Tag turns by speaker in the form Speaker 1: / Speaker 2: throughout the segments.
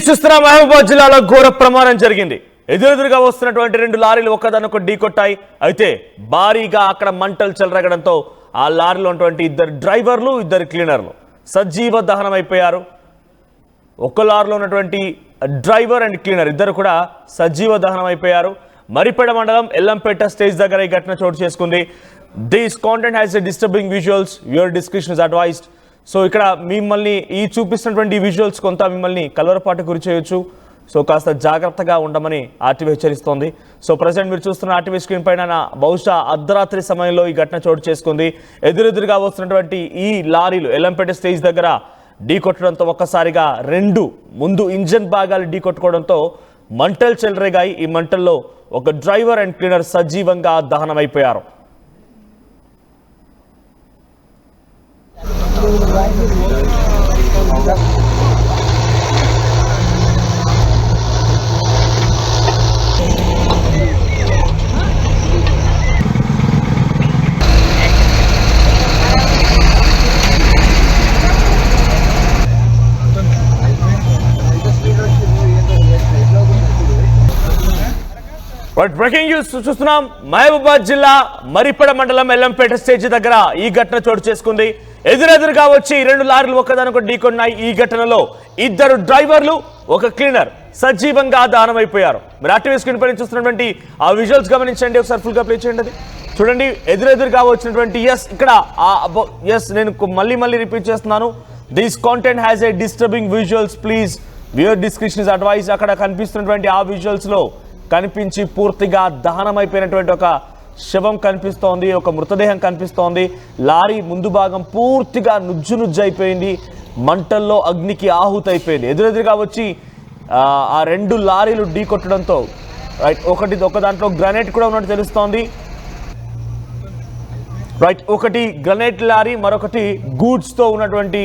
Speaker 1: చూస్తున్న మహబూబాబాద్ జిల్లాలో ఘోర ప్రమాదం జరిగింది. ఎదురెదురుగా వస్తున్నటువంటి రెండు లారీలు ఒకదానొకటి ఢీకొట్టాయి. అయితే భారీగా అక్కడ మంటలు చెలరగడంతో ఆ లారీలో ఉన్నటువంటి ఇద్దరు డ్రైవర్లు ఇద్దరు క్లీనర్లు సజీవ దహనం అయిపోయారు. ఒక లారీలో ఉన్నటువంటి డ్రైవర్ అండ్ క్లీనర్ ఇద్దరు కూడా సజీవ దహనం అయిపోయారు. మరిపేడ మండలం ఎల్లంపేట స్టేజ్ దగ్గర ఈ ఘటన చోటు చేసుకుంది. This content has a disturbing visuals, your description is advised. So ఇక్కడ మిమ్మల్ని ఈ చూపిస్తున్నటువంటి విజువల్స్ కొంత మిమ్మల్ని కలవరపాటు గురి చేయొచ్చు. సో కాస్త జాగ్రత్తగా ఉండమని ఆర్టీవీ హెచ్చరిస్తోంది. సో ప్రజెంట్ మీరు చూస్తున్న ఆర్టీవీ స్క్రీన్ పైన బహుశా అర్ధరాత్రి సమయంలో ఈ ఘటన చోటు చేసుకుంది. ఎదురెదురుగా వస్తున్నటువంటి ఈ లారీలు ఎల్లంపేట స్టేజ్ దగ్గర ఢీకొట్టడంతో ఒక్కసారిగా రెండు ముందు ఇంజన్ భాగాలు ఢీకొట్టుకోవడంతో మంటలు చెలరేగాయి. ఈ మంటల్లో ఒక డ్రైవర్ అండ్ క్లీనర్ సజీవంగా దహనమైపోయారు. బ్రేకింగ్ న్యూస్ చూస్తున్నాం. మహబూబాబాద్ జిల్లా మరిపేడ మండలం ఎల్లంపేట స్టేజ్ దగ్గర ఈ ఘటన చోటు చేసుకుంది. ఎదురెదురుగా వచ్చి రెండు లారీలు ఒకదానొకటి ఢీకొన్నాయి. ఈ ఘటనలో ఇద్దరు డ్రైవర్లు ఒక క్లీనర్ సజీవంగా దహనమైపోయారు. మీరు ఆర్టీవీ స్క్రీన్ పైన చూస్తున్నటువంటి ఆ విజువల్స్ గమనించండి. ఒకసారి ఫుల్ గా ప్లే చేయండి. అది చూడండి. ఎదురెదురుగా వచ్చినటువంటి ఇక్కడ నేను మళ్ళీ రిపీట్ చేస్తున్నాను. This content has a disturbing visuals, please viewer description is advise. అక్కడ కనిపిస్తున్నటువంటి ఆ విజువల్స్ లో కనిపించి పూర్తిగా దహనమైపోయినటువంటి ఒక శవం కనిపిస్తోంది, ఒక మృతదేహం కనిపిస్తోంది. లారీ ముందు భాగం పూర్తిగా నుజ్జు అయిపోయింది, మంటల్లో అగ్నికి ఆహుతైపోయింది. ఎదురెదురుగా వచ్చి ఆ రెండు లారీలు ఢీకొట్టడంతో ఒక దాంట్లో గ్రనేట్ కూడా ఉన్నట్టు తెలుస్తోంది. ఒకటి గ్రనేట్ లారీ, మరొకటి గూడ్స్ తో ఉన్నటువంటి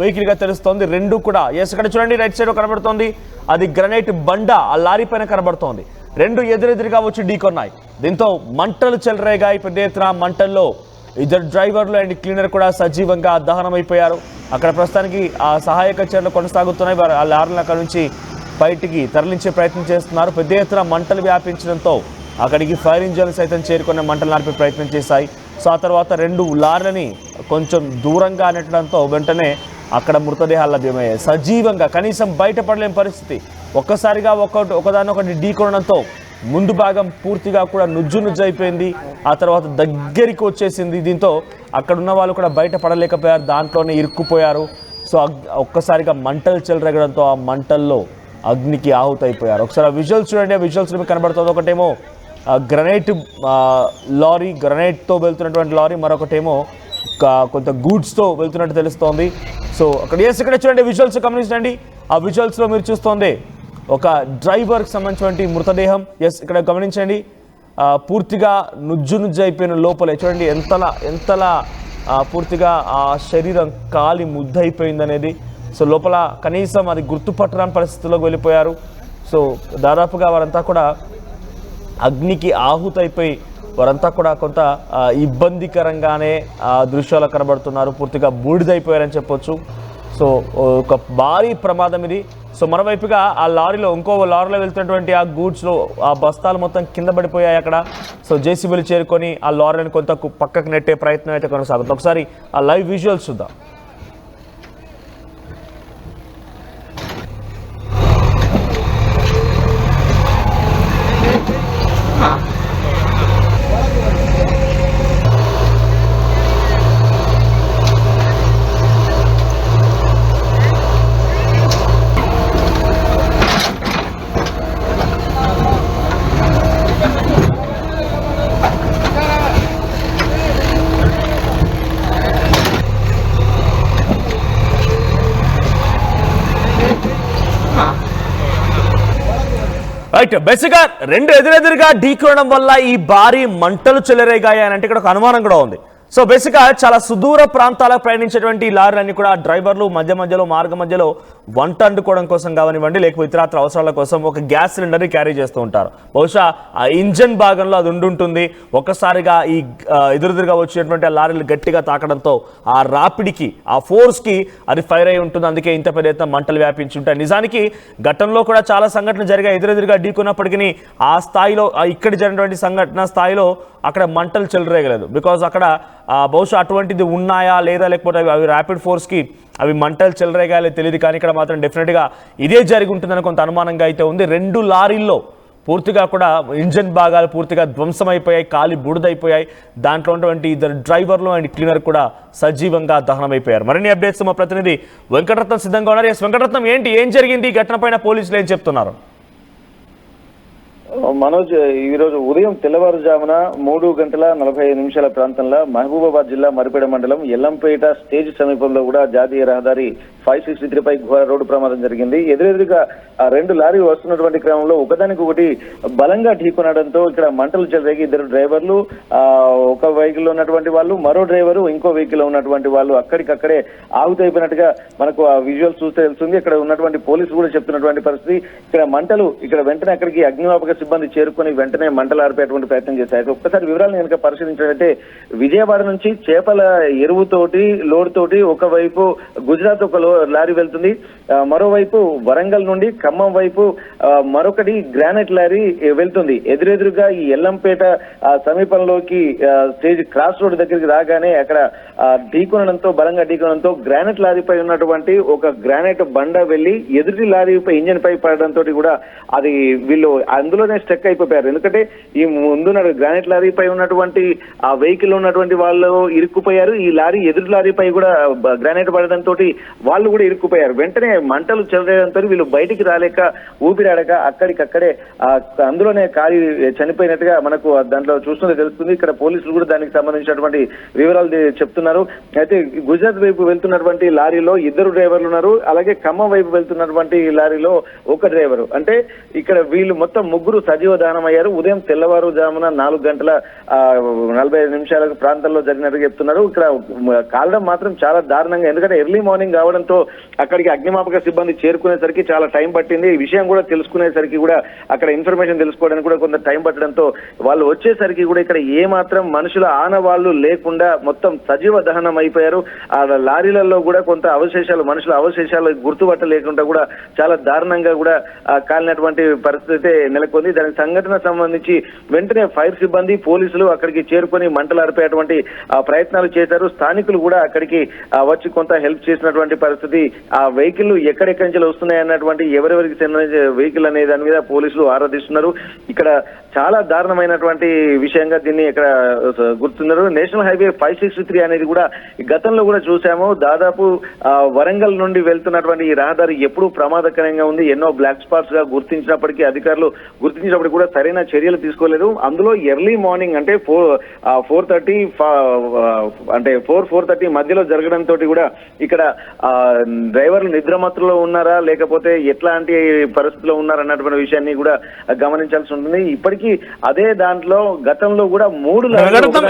Speaker 1: వెహికల్ గా తెలుస్తోంది. రెండు కూడా ఇక్కడ చూడండి, రైట్ సైడ్ కనబడుతోంది, అది గ్రనేట్ బండ ఆ లారీ పైన కనబడుతోంది. రెండు ఎదురెదురుగా వచ్చి ఢీకొన్నాయి. దీంతో మంటలు చెలరేగాయి. పెద్ద ఎత్తున మంటల్లో ఇద్దరు డ్రైవర్లు అండ్ క్లీనర్ కూడా సజీవంగా దహనమైపోయారు. అక్కడ ప్రస్తుతానికి ఆ సహాయక చర్యలు కొనసాగుతున్నాయి. ఆ లారీలను అక్కడ నుంచి బయటికి తరలించే ప్రయత్నం చేస్తున్నారు. పెద్ద ఎత్తున మంటలు వ్యాపించడంతో అక్కడికి ఫైర్ ఇంజన్లు సైతం చేరుకున్న మంటలు నార్పే ప్రయత్నం చేశాయి. సో ఆ తర్వాత రెండు లారీలని కొంచెం దూరంగా నెట్టడంతో వెంటనే అక్కడ మృతదేహాలు లభ్యమయ్యాయి. సజీవంగా కనీసం బయటపడలేని పరిస్థితి. ఒక్కసారిగా ఒకదానొకటి ఢీకొనడంతో ముందు భాగం పూర్తిగా కూడా నుజ్జు అయిపోయింది. ఆ తర్వాత దగ్గరికి వచ్చేసింది. దీంతో అక్కడ ఉన్న వాళ్ళు కూడా బయటపడలేకపోయారు, దాంట్లోనే ఇరుక్కుపోయారు. సో ఒక్కసారిగా మంటలు చెలరగడంతో ఆ మంటల్లో అగ్నికి ఆహుతైపోయారు. ఒకసారి ఆ విజువల్స్ చూడండి. ఆ విజువల్స్ మీకు కనబడుతుంది. ఒకటేమో గ్రనైట్ లారీ, గ్రనైట్తో వెళ్తున్నటువంటి లారీ, మరొకటేమో కొంత గూడ్స్తో వెళ్తున్నట్టు తెలుస్తోంది. సో ఇక్కడ చూడండి, విజువల్స్ గమనించండి. ఆ విజువల్స్లో మీరు చూస్తోంది ఒక డ్రైవర్కి సంబంధించినటువంటి మృతదేహం. ఇక్కడ గమనించండి, పూర్తిగా నుజ్జు అయిపోయిన లోపలే చూడండి ఎంతలా పూర్తిగా ఆ శరీరం కాలి ముద్దయిపోయింది అనేది. సో లోపల కనీసం అది గుర్తుపట్టరాని పరిస్థితుల్లోకి వెళ్ళిపోయారు. సో దాదాపుగా వారంతా కూడా అగ్నికి ఆహుతైపోయి వారంతా కూడా కొంత ఇబ్బందికరంగానే దృశ్యాలు కనబడుతున్నారు. పూర్తిగా బూడిదైపోయారని చెప్పొచ్చు. సో ఒక భారీ ప్రమాదం ఇది. సో మరోవైపుగా ఆ లారీలో ఇంకో లారీలో వెళ్తున్నటువంటి ఆ గూడ్స్లో ఆ బస్తాలు మొత్తం కింద పడిపోయాయి అక్కడ. సో జేసీబీలు చేరుకొని ఆ లారీని కొంత పక్కకు నెట్టే ప్రయత్నం అయితే కొనసాగుతుంది. ఒకసారి ఆ లైవ్ విజువల్స్ చూద్దాం. బేసిక్గా రెండు ఎదురెదురుగా ఢీకొనడం వల్ల ఈ భారీ మంటలు చెలరేగాయి అని అంటే ఇక్కడ ఒక అనుమానం కూడా ఉంది. సో బేసిక్గా చాలా సుదూర ప్రాంతాలకు ప్రయాణించేటువంటి లారీలన్నీ కూడా డ్రైవర్లు మధ్యలో మార్గ మధ్యలో వంట వండుకోవడం కోసం కావనివ్వండి, లేకపోతే ఇతరత్ర అవసరాల కోసం ఒక గ్యాస్ సిలిండర్ని క్యారీ చేస్తూ ఉంటారు. బహుశా ఆ ఇంజన్ భాగంలో అది ఉండుంటుంది. ఒక్కసారిగా ఈ ఎదురుగా వచ్చేటువంటి ఆ లారీలు గట్టిగా తాకడంతో ఆ రాపిడికి, ఆ ఫోర్స్కి అది ఫైర్ అయి ఉంటుంది. అందుకే ఇంత పెద్ద ఎత్తున మంటలు వ్యాపించి ఉంటాయి. నిజానికి గతంలో కూడా చాలా సంఘటనలు జరిగాయి. ఎదురుగా ఢీకున్నప్పటికీ ఆ స్థాయిలో, ఇక్కడ జరిగినటువంటి సంఘటన స్థాయిలో అక్కడ మంటలు చెలరేగలేదు. బికాజ్ అక్కడ బహుశా అటువంటిది ఉన్నాయా లేదా, లేకపోతే అవి ర్యాపిడ్ ఫోర్స్కి అవి మంటలు చెలరేగాయలే తెలియదు. కానీ ఇక్కడ మాత్రం డెఫినెట్గా ఇదే జరిగి ఉంటుందని కొంత అనుమానంగా అయితే ఉంది. 2 లారీల్లో పూర్తిగా కూడా ఇంజన్ భాగాలు పూర్తిగా ధ్వంసమైపోయాయి, కాలి బూడిదైపోయాయి. దాంట్లో ఉన్నటువంటి 2 డ్రైవర్లు అండ్ క్లీనర్ కూడా సజీవంగా దహనమైపోయారు. మరిన్ని అప్డేట్స్ మా ప్రతినిధి వెంకటరత్నం సిద్ధంగా ఉన్నారు. ఎస్ వెంకటరత్నం, ఏం జరిగింది ఈ ఘటన పైన పోలీసులు ఏం చెప్తున్నారు?
Speaker 2: మనోజ్, ఈరోజు ఉదయం తెల్లవారుజామున 3:45 ప్రాంతంలో మహబూబాబాద్ జిల్లా మరిపేడ మండలం ఎల్లంపేట స్టేజ్ సమీపంలో కూడా జాతీయ రహదారి 563 పై ఘోర రోడ్డు ప్రమాదం జరిగింది. ఎదురెదురుగా 2 లారీలు వస్తున్నటువంటి క్రమంలో ఒకదానికొకటి బలంగా ఢీకొనడంతో ఇక్కడ మంటలు చెలరేగి 2 డ్రైవర్లు, ఒక వెహికల్ లో ఉన్నటువంటి వాళ్ళు, మరో డ్రైవరు ఇంకో వెహికల్ లో ఉన్నటువంటి వాళ్ళు అక్కడికక్కడే ఆగుతైపోయినట్టుగా మనకు ఆ విజువల్ చూస్తే తెలుస్తుంది. ఇక్కడ ఉన్నటువంటి పోలీసులు కూడా చెప్తున్నటువంటి పరిస్థితి. ఇక్కడ మంటలు వెంటనే అక్కడికి అగ్నిమాపక సిబ్బంది చేరుకుని వెంటనే మంటలు ఆర్పేటువంటి ప్రయత్నం చేశారు. ఒక్కసారి వివరాలను కనుక పరిశీలించినట్లయితే విజయవాడ నుంచి చేపల ఎరువుతోటి లోడ్ తోటి ఒకవైపు గుజరాత్ ఒక లారీ వెళ్తుంది, మరోవైపు వరంగల్ నుండి ఖమ్మం వైపు మరొకటి గ్రానైట్ లారీ వెళ్తుంది. ఎదురెదురుగా ఈ ఎల్లంపేట సమీపంలోకి స్టేజ్ క్రాస్ రోడ్ దగ్గరికి రాగానే అక్కడ బలంగా ఢీకొనడంతో గ్రానైట్ లారీపై ఉన్నటువంటి ఒక గ్రానైట్ బండ వెళ్లి ఎదుటి లారీపై ఇంజన్ పై పడడంతో కూడా అది వీళ్ళు అందులోనే స్టక్ అయిపోయారు. ఎందుకంటే ఈ ముందున్న గ్రానైట్ లారీపై ఉన్నటువంటి ఆ వెహికల్ ఉన్నటువంటి వాళ్ళు ఇరుక్కుపోయారు. ఈ లారీ ఎదురు లారీపై కూడా గ్రానైట్ పడడంతో వాళ్ళు కూడా ఇరుక్కుపోయారు. వెంటనే మంటలు చెలరేయడంతో వీళ్ళు బయటికి రాలేక ఊపిరాడక అక్కడికక్కడే అందులోనే కాలి చనిపోయినట్టుగా మనకు దాంట్లో చూస్తుంటే తెలుస్తుంది. ఇక్కడ పోలీసులు కూడా దానికి సంబంధించినటువంటి వివరాలు చెప్తున్నారు. అయితే గుజరాత్ వైపు వెళ్తున్నటువంటి లారీలో 2 డ్రైవర్లు ఉన్నారు, అలాగే ఖమ్మం వైపు వెళ్తున్నటువంటి లారీలో ఒక డ్రైవరు. అంటే ఇక్కడ వీళ్ళు మొత్తం 3 సజీవ దహనం అయ్యారు. ఉదయం తెల్లవారుజామున 4:45 ప్రాంతంలో జరిగినట్టు చెప్తున్నారు. ఇక్కడ కాలడం మాత్రం చాలా దారుణంగా, ఎందుకంటే ఎర్లీ మార్నింగ్ కావడంతో అక్కడికి అగ్నిమాపక సిబ్బంది చేరుకునేసరికి చాలా టైం పట్టింది. ఈ విషయం కూడా తెలుసుకునేసరికి కూడా అక్కడ ఇన్ఫర్మేషన్ తెలుసుకోవడానికి కూడా కొంత టైం పట్టడంతో వాళ్ళు వచ్చేసరికి కూడా ఇక్కడ ఏ మాత్రం మనుషుల ఆనవాళ్లు లేకుండా మొత్తం సజీవ దహనం అయిపోయారు. ఆ లారీలలో కూడా కొంత అవశేషాలు, మనుషుల అవశేషాలు గుర్తుపట్ట లేకుండా కూడా చాలా దారుణంగా కూడా కాలినటువంటి పరిస్థితి నెలకొంది. దానికి సంఘటన సంబంధించి వెంటనే ఫైర్ సిబ్బంది, పోలీసులు అక్కడికి చేరుకొని మంటలు ఆర్పేటువంటి ప్రయత్నాలు చేశారు. స్థానికులు కూడా అక్కడికి వచ్చి కొంత హెల్ప్ చేసినటువంటి పరిస్థితి. ఆ వెహికల్ ఎక్కడెక్కడి నుంచి వస్తున్నాయి అన్నటువంటి ఎవరెవరికి చెందిన వెహికల్ అనే దాని మీద పోలీసులు ఆరాధిస్తున్నారు. ఇక్కడ చాలా దారుణమైనటువంటి విషయంగా దీన్ని ఇక్కడ గుర్తున్నారు. నేషనల్ హైవే 563 అనేది కూడా గతంలో కూడా చూసాము. దాదాపు వరంగల్ నుండి వెళ్తున్నటువంటి ఈ రహదారి ఎప్పుడూ ప్రమాదకరంగా ఉంది. ఎన్నో బ్లాక్ స్పాట్స్ గా గుర్తించినప్పటికీ అధికారులు గుర్తించినప్పుడు కూడా సరైన చర్యలు తీసుకోలేదు. అందులో ఎర్లీ మార్నింగ్ అంటే 4:30 మధ్యలో జరగడంతో కూడా ఇక్కడ డ్రైవర్లు నిద్రమత్తులో ఉన్నారా లేకపోతే ఎట్లాంటి పరిస్థితిలో ఉన్నారన్నటువంటి విషయాన్ని కూడా గమనించాల్సి ఉంటుంది. ఇప్పటికీ అదే దాంట్లో గతంలో కూడా 3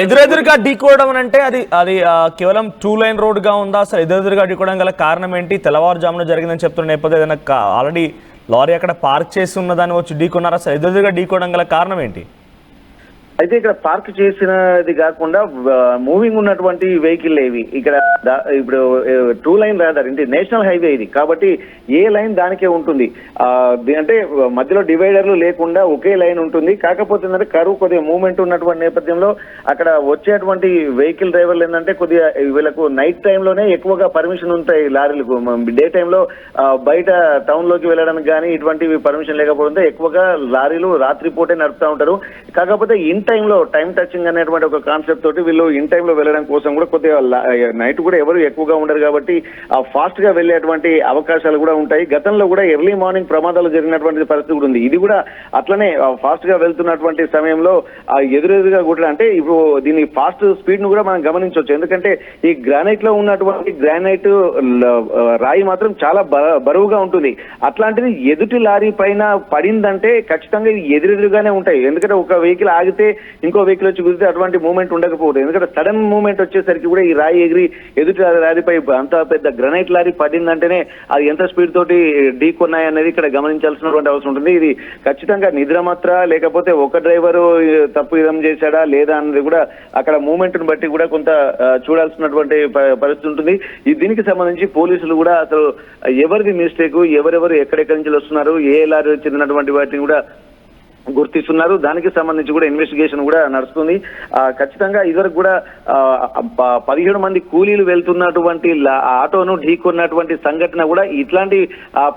Speaker 1: ఎదురెదురుగా ఢీకోవడం అంటే అది కేవలం 2 లైన్ రోడ్ గా ఉందా? అసలు ఎదురెదురుగా ఢీకోవడం గల కారణం ఏంటి? తెల్లవారుజామున జరిగిందని చెప్తున్న నేపథ్యం ఏదైనా ఆల్రెడీ లారీ అక్కడ పార్క్ చేసి ఉన్నదాన్ని వచ్చి ఢీకొన్నారా? అసలు ఎదురుగా ఢీకోవడం గల కారణం ఏంటి?
Speaker 2: అయితే ఇక్కడ పార్క్ చేసినది కాకుండా మూవింగ్ ఉన్నటువంటి వెహికల్ ఏవి ఇక్కడ ఇప్పుడు 2 లైన్ రహదారి, అంటే నేషనల్ హైవే ఇది కాబట్టి ఏ లైన్ దానికే ఉంటుంది. అంటే మధ్యలో డివైడర్లు లేకుండా ఒకే లైన్ ఉంటుంది. కాకపోతే ఏంటంటే కరువు కొద్దిగా మూవ్మెంట్ ఉన్నటువంటి నేపథ్యంలో అక్కడ వచ్చేటువంటి వెహికల్ డ్రైవర్లు ఏంటంటే కొద్దిగా వీళ్ళకు నైట్ టైంలోనే ఎక్కువగా పర్మిషన్ ఉంటాయి లారీలకు. డే టైంలో బయట టౌన్ లోకి వెళ్ళడానికి కానీ ఇటువంటివి పర్మిషన్ లేకపోతే ఎక్కువగా లారీలు రాత్రి పూటే నడుపుతూ ఉంటారు. కాకపోతే టైంలో టైం టచింగ్ అనేటువంటి ఒక కాన్సెప్ట్ తోటి వీళ్ళు ఇన్ టైంలో వెళ్ళడం కోసం కూడా కొద్దిగా నైట్ కూడా ఎవరు ఎక్కువగా ఉండరు కాబట్టి ఫాస్ట్ గా వెళ్ళేటువంటి అవకాశాలు కూడా ఉంటాయి. గతంలో కూడా ఎర్లీ మార్నింగ్ ప్రమాదాలు జరిగినటువంటి పరిస్థితి కూడా ఉంది. ఇది కూడా అట్లనే ఫాస్ట్ గా వెళ్తున్నటువంటి సమయంలో ఎదురెదురుగా కూడా, అంటే ఇప్పుడు దీని ఫాస్ట్ స్పీడ్ ను కూడా మనం గమనించవచ్చు. ఎందుకంటే ఈ గ్రానైట్ లో ఉన్నటువంటి గ్రానైట్ రాయి మాత్రం చాలా బరువుగా ఉంటుంది. అట్లాంటిది ఎదుటి లారీ పైన పడిందంటే ఖచ్చితంగా ఇది ఎదురెదురుగానే ఉంటాయి. ఎందుకంటే ఒక వెహికల్ ఆగితే ఇంకో వెహికల్ వచ్చి గుద్దితే అటువంటి మూవ్మెంట్ ఉండకపోవడం, ఎందుకంటే సడన్ మూవ్మెంట్ వచ్చేసరికి కూడా ఈ రాయి ఎగిరి ఎదుటి లారీపై అంత పెద్ద గ్రనైట్ లారీ పడిందంటేనే అది ఎంత స్పీడ్ తోటి ఢీకొన్నాయి అనేది ఇక్కడ గమనించాల్సినటువంటి అవసరం ఉంటుంది. ఇది ఖచ్చితంగా నిద్రమాత్ర లేకపోతే ఒక డ్రైవరు తప్పు విధం చేశాడా లేదా అన్నది కూడా అక్కడ మూవ్మెంట్ ను బట్టి కూడా కొంత చూడాల్సినటువంటి పరిస్థితి ఉంటుంది. దీనికి సంబంధించి పోలీసులు కూడా అసలు ఎవరిది మిస్టేక్, ఎవరెవరు ఎక్కడెక్కడి నుంచి వస్తున్నారు, ఏ లారీ చెందినటువంటి వాటిని కూడా గుర్తిస్తున్నారు. దానికి సంబంధించి కూడా ఇన్వెస్టిగేషన్ కూడా నడుస్తుంది. ఖచ్చితంగా ఇదివరకు కూడా 17 మంది కూలీలు వెళ్తున్నటువంటి ఆటోను ఢీకొన్నటువంటి సంఘటన కూడా ఇట్లాంటి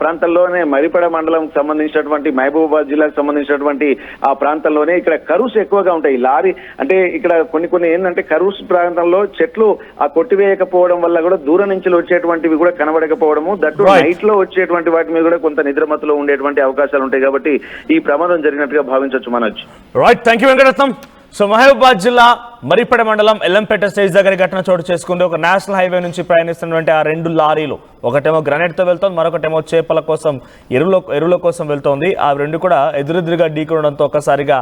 Speaker 2: ప్రాంతాల్లోనే మరిపడ మండలం సంబంధించినటువంటి మహబూబాబాద్ జిల్లాకు సంబంధించినటువంటి ఆ ప్రాంతంలోనే ఇక్కడ కరువుస్ ఎక్కువగా ఉంటాయి. లారీ అంటే ఇక్కడ కొన్ని ఏంటంటే కరువుస్ ప్రాంతంలో చెట్లు కొట్టివేయకపోవడం వల్ల కూడా దూరం నుంచి వచ్చేటువంటివి కూడా కనబడకపోవడము, దట్టు నైట్ లో వచ్చేటువంటి వాటి మీద కూడా కొంత నిద్రమత్తులో ఉండేటువంటి అవకాశాలు ఉంటాయి. కాబట్టి ఈ ప్రమాదం జరిగినట్టు భావించవచ్చు Manoj.
Speaker 1: Right, thank you Venkataratnam. So Mahabubabad జిల్లా మరిపేట మండలం ఎల్లంపేట స్టేజ్ దగ్గర ఘటన చోటు చేసుకుంది. ఒక నేషనల్ హైవే నుంచి ప్రయాణిస్తున్నటువంటి ఆ 2 లారీలు, ఒకటేమో గ్రనైట్ తో వెళ్తోంది, మరొకటేమో చేపల కోసం ఎరువుల కోసం వెళ్తోంది. ఆ 2 కూడా ఎదురెదురుగా ఢీకొనడంతో ఒక్కసారిగా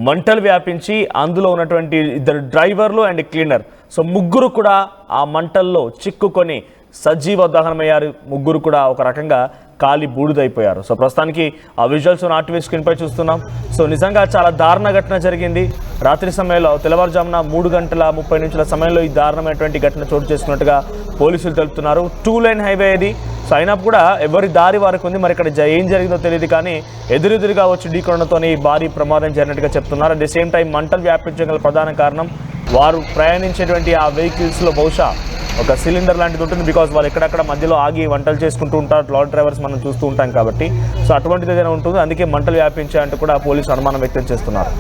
Speaker 1: మంటలు వ్యాపించి అందులో ఉన్నటువంటి 2 డ్రైవర్లు అండ్ క్లీనర్, సో ముగ్గురు కూడా ఆ మంటల్లో చిక్కుకొని సజీవ దహనమయ్యారు. ముగ్గురు కూడా ఒక రకంగా కాలి బూడిదైపోయారు. సో ప్రస్తుతానికి ఆ విజువల్స్ ఆర్టీవీ స్క్రీన్ పై చూస్తున్నాం. సో నిజంగా చాలా దారుణ ఘటన జరిగింది. రాత్రి సమయంలో తెల్లవారుజామున 3:30 సమయంలో ఈ దారుణమైనటువంటి ఘటన చోటు చేసుకున్నట్టుగా పోలీసులు తెలుపుతున్నారు. 2 లైన్ హైవే ఇది. సో అయినా కూడా ఎవరి దారి వారికి ఉంది. మరి ఇక్కడ ఏం జరిగిందో తెలియదు, కానీ ఎదురెదురుగా వచ్చి ఢీకొనడంతో భారీ ప్రమాదం జరిగినట్టుగా చెప్తున్నారు. అట్ ది సేమ్ టైం మంటలు వ్యాపించగల ప్రధాన కారణం వారు ప్రయాణించేటువంటి ఆ వెహికల్స్లో బహుశా ఒక సిలిండర్ లాంటిది ఉంటుంది. బికాజ్ వాళ్ళు ఎక్కడక్కడ మధ్యలో ఆగి వంటలు చేసుకుంటూ ఉంటారు, లారీ డ్రైవర్స్ మనం చూస్తూ ఉంటాం కాబట్టి. సో అటువంటిది ఏదైనా ఉంటుంది, అందుకే మంటలు వ్యాపించాయంటూ కూడా పోలీసులు అనుమానం వ్యక్తం చేస్తున్నారు.